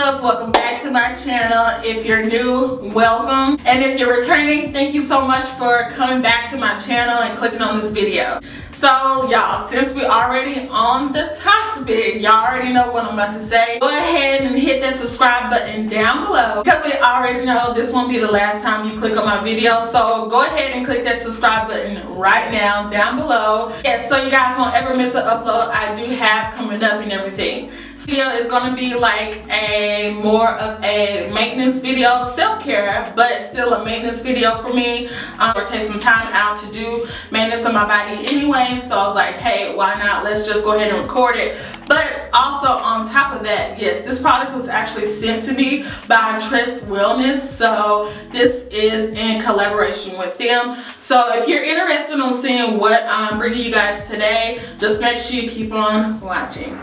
loves, welcome back to my channel. If you're new, welcome, and if you're returning, thank you so much for coming back to my channel and clicking on this video. So y'all, since we already on the topic, y'all already know what I'm about to say. Go ahead and hit that subscribe button down below, because we already know this won't be the last time you click on my video. So go ahead and click that subscribe button right now down below. Yes, so you guys won't ever miss an upload I do have coming up and everything. This video is going to be like a more of a maintenance video, self-care, but still a maintenance video for me. Or take some time out to do maintenance on my body anyway, so I was like, hey, why not, let's just go ahead and record it. But also on top of that, yes, this product was actually sent to me by Tress Wellness, so this is in collaboration with them. So if you're interested in seeing what I'm bringing you guys today, just make sure you keep on watching.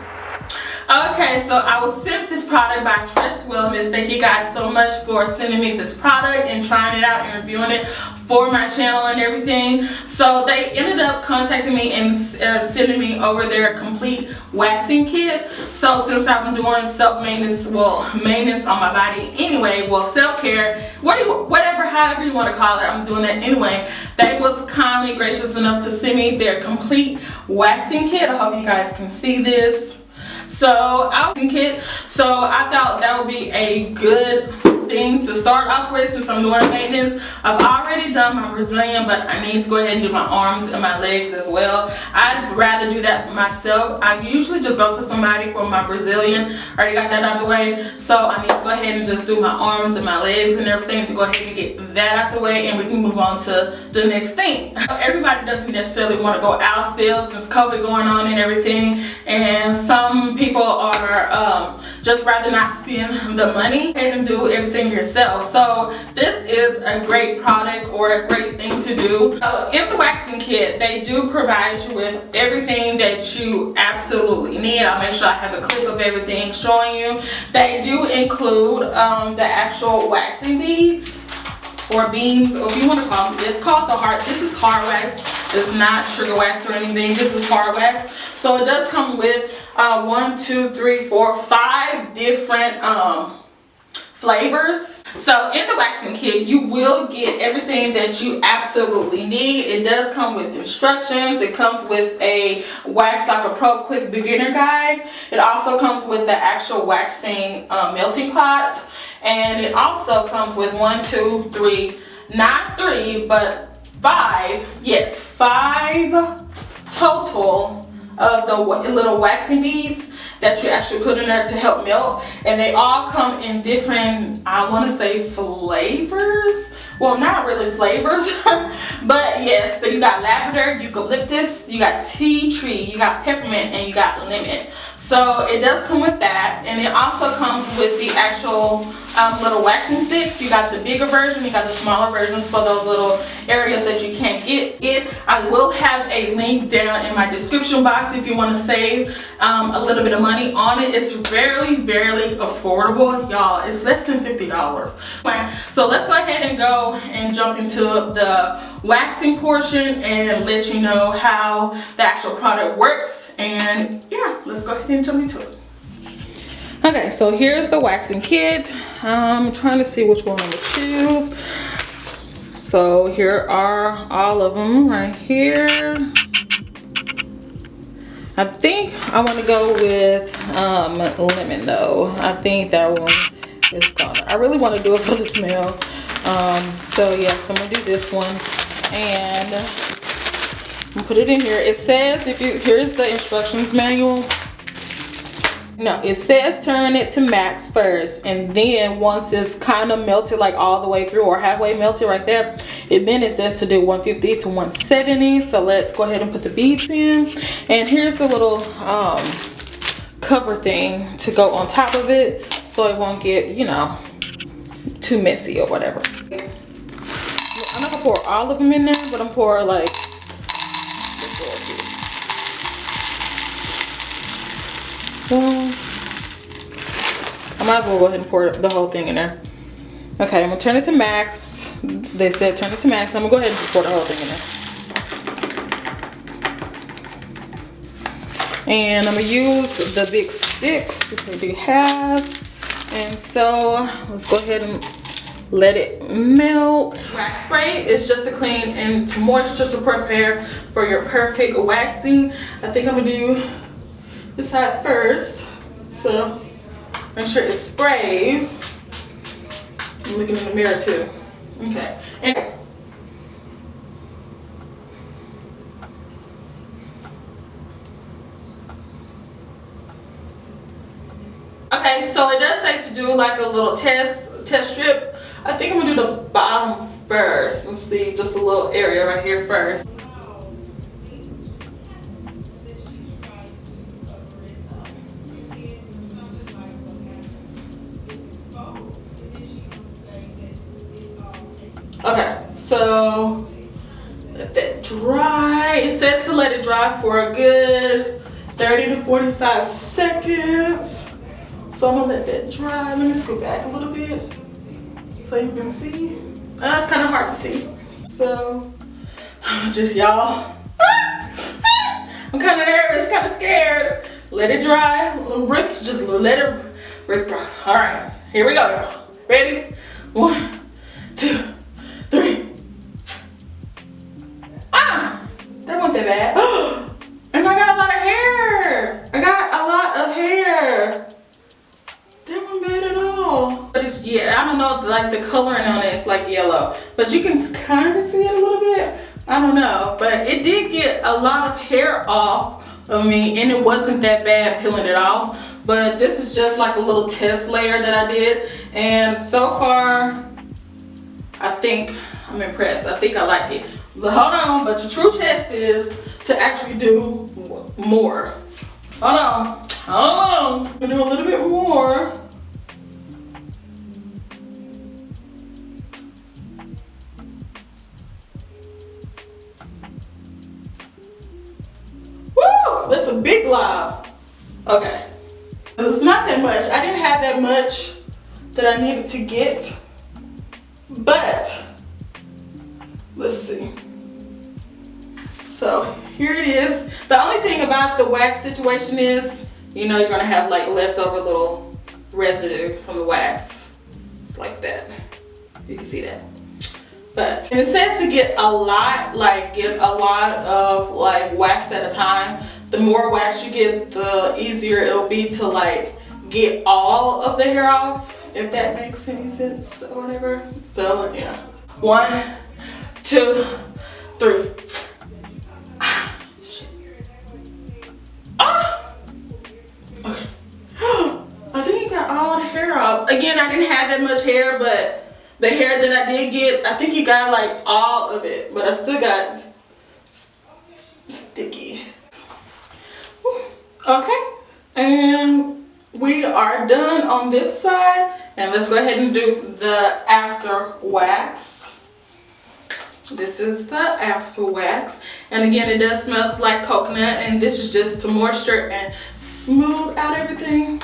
Okay, so I was sent this product by Tress Wellness. Thank you guys so much for sending me this product and trying it out and reviewing it for my channel and everything. So they ended up contacting me and sending me over their complete waxing kit. So since I'm doing self-maintenance, well, maintenance on my body anyway, well, self-care, whatever, however you want to call it, I'm doing that anyway. They was kindly gracious enough to send me their complete waxing kit. I hope you guys can see this. So I thought that would be a good thing to start off with since I'm doing maintenance. I've already done my Brazilian, but I need to go ahead and do my arms and my legs as well. I'd rather do that myself. I usually just go to somebody for my Brazilian. I already got that out the way, so I need to go ahead and just do my arms and my legs and everything to go ahead and get that out the way, and we can move on to the next thing. Everybody doesn't necessarily want to go out still since COVID going on and everything, and some people are just rather not spend the money and do everything yourself. So this is a great product or a great thing to do. In the waxing kit, they do provide you with everything that you absolutely need. I'll make sure I have a clip of everything showing you. They do include the actual waxing beads or beans, or if you want to call them. It's called the hard. This is hard wax. It's not sugar wax or anything. This is hard wax. So it does come with 1, 2, 3, 4, 5 different flavors. So in the waxing kit, you will get everything that you absolutely need. It does come with instructions. It comes with a Wax Soccer Pro Quick Beginner Guide. It also comes with the actual waxing melting pot. And it also comes with 1, 2, 3, not 3, but 5. Yes, 5 total of the little waxing beads that you actually put in there to help melt, and they all come in different, I want to say, flavors. Well, not really flavors, but yes. So you got lavender, eucalyptus, you got tea tree, you got peppermint, and you got lemon. So it does come with that, and it also comes with the actual little waxing sticks. You got the bigger version, you got the smaller versions for those little areas that you can't get it. I will have a link down in my description box if you want to save a little bit of money on it. It's very, very affordable, y'all. It's less than $50. So let's go ahead and go and jump into the waxing portion and let you know how the actual product works. And yeah, let's go ahead and jump into it. Okay, so here's the waxing kit. I'm trying to see which one to choose. So here are all of them right here. I think I want to go with lemon though. I think that one is gonna. I really want to do it for the smell. So yes, I'm gonna do this one, and I'm gonna put it in here. It says, here's the instructions manual. No, it says turn it to max first, and then once it's kind of melted, like all the way through or halfway melted right there, then it says to do 150 to 170. So let's go ahead and put the beads in, and here's the little cover thing to go on top of it so it won't get, you know, too messy or whatever. I'm not gonna pour all of them in there, but I'm pouring like I might as well go ahead and pour the whole thing in there. Okay, I'm gonna turn it to max. They said turn it to max. I'm gonna go ahead and just pour the whole thing in there. And I'm gonna use the big sticks, which I do have. And so let's go ahead and let it melt. Wax spray is just to clean and to moisture to prepare for your perfect waxing. I think I'm gonna do this side first. So make sure it sprays. I'm looking in the mirror too. Okay. And okay, so it does say to do like a little test strip. I think I'm gonna do the bottom first. Let's see, just a little area right here first. Okay, so let that dry. It says to let it dry for a good 30 to 45 seconds. So I'm gonna let that dry. Let me scoot back a little bit so you can see. It's kind of hard to see. So, just y'all. I'm kind of nervous, kind of scared. Let it dry. Just let it rip dry. All right, here we go, y'all. Ready? 1, 2, 3. That wasn't that bad. And I got a lot of hair. I got a lot of hair. That wasn't bad at all. But it's, yeah, I don't know, like the coloring on it is like yellow. But you can kind of see it a little bit. I don't know. But it did get a lot of hair off of me. And it wasn't that bad peeling it off. But this is just like a little test layer that I did. And so far, I think I'm impressed. I think I like it. But hold on. But the true test is to actually do more. Hold on. I'm gonna do a little bit more. Woo! That's a big glob. Okay. It's not that much. I didn't have that much that I needed to get. But let's see. So here it is. The only thing about the wax situation is, you know, you're gonna have like leftover little residue from the wax. It's like that. You can see that. But and it says to get a lot of like wax at a time. The more wax you get, the easier it'll be to like get all of the hair off, if that makes any sense or whatever. So yeah. 1, 2, 3. Okay. I think you got all the hair off. Again, I didn't have that much hair, but the hair that I did get, I think you got like all of it, but I still got sticky. Okay, and we are done on this side, and let's go ahead and do the after wax. This is the after wax, and again, it does smell like coconut, and this is just to moisture and smooth out everything.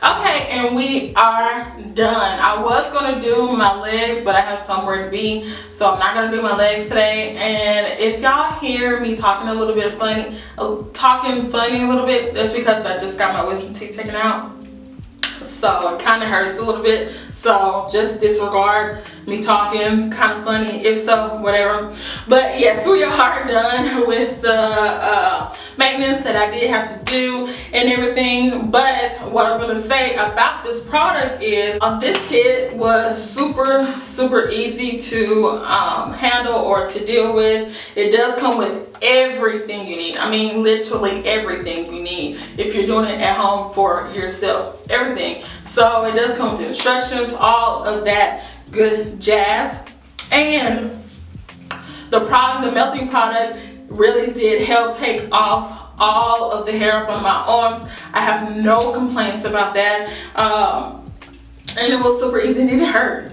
Okay, and we are done. I was gonna do my legs, but I have somewhere to be, so I'm not gonna do my legs today. And if y'all hear me talking a little bit funny a little bit, that's because I just got my wisdom teeth taken out, so it kind of hurts a little bit. So just disregard me talking kind of funny, if so, whatever. But yes, we are done with the maintenance that I did have to do and everything. But what I was going to say about this product is this kit was super easy to handle or to deal with. It does come with everything you need. I mean, literally everything you need if you're doing it at home for yourself. Everything. So it does come with instructions, all of that good jazz. And the melting product really did help take off all of the hair up on my arms. I have no complaints about that. And it was super easy, and it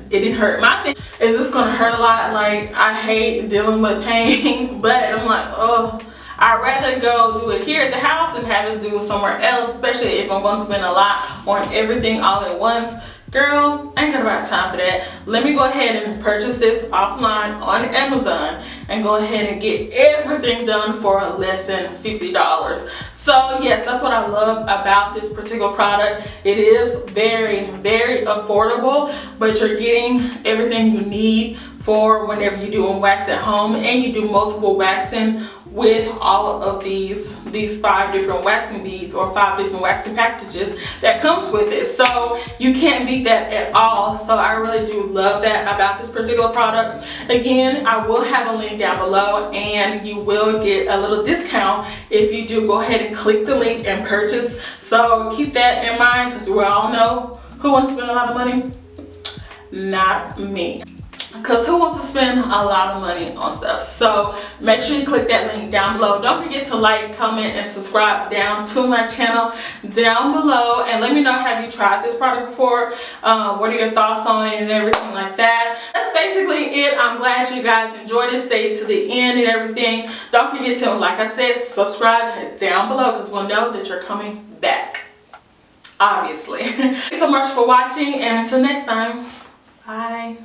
didn't hurt. My thing is, it's gonna hurt a lot. Like, I hate dealing with pain, but I'm like, oh, I'd rather go do it here at the house and have it do it somewhere else, especially if I'm gonna spend a lot on everything all at once. Girl, I ain't got about time for that. Let me go ahead and purchase this offline on Amazon and go ahead and get everything done for less than $50. So yes, that's what I love about this particular product. It is very, very affordable, but you're getting everything you need for whenever you're doing wax at home, and you do multiple waxing with all of these 5 different waxing beads or 5 different waxing packages that comes with it. So you can't beat that at all. So I really do love that about this particular product. Again, I will have a link down below, and you will get a little discount if you do go ahead and click the link and purchase. So keep that in mind, because we all know who wants to spend a lot of money? Not me. Because who wants to spend a lot of money on stuff? So make sure you click that link down below. Don't forget to like, comment, and subscribe down to my channel down below. And let me know, have you tried this product before? What are your thoughts on it and everything like that? That's basically it. I'm glad you guys enjoyed it. Stay to the end and everything. Don't forget to, like I said, subscribe down below, because we'll know that you're coming back. Obviously. Thanks so much for watching, and until next time, bye.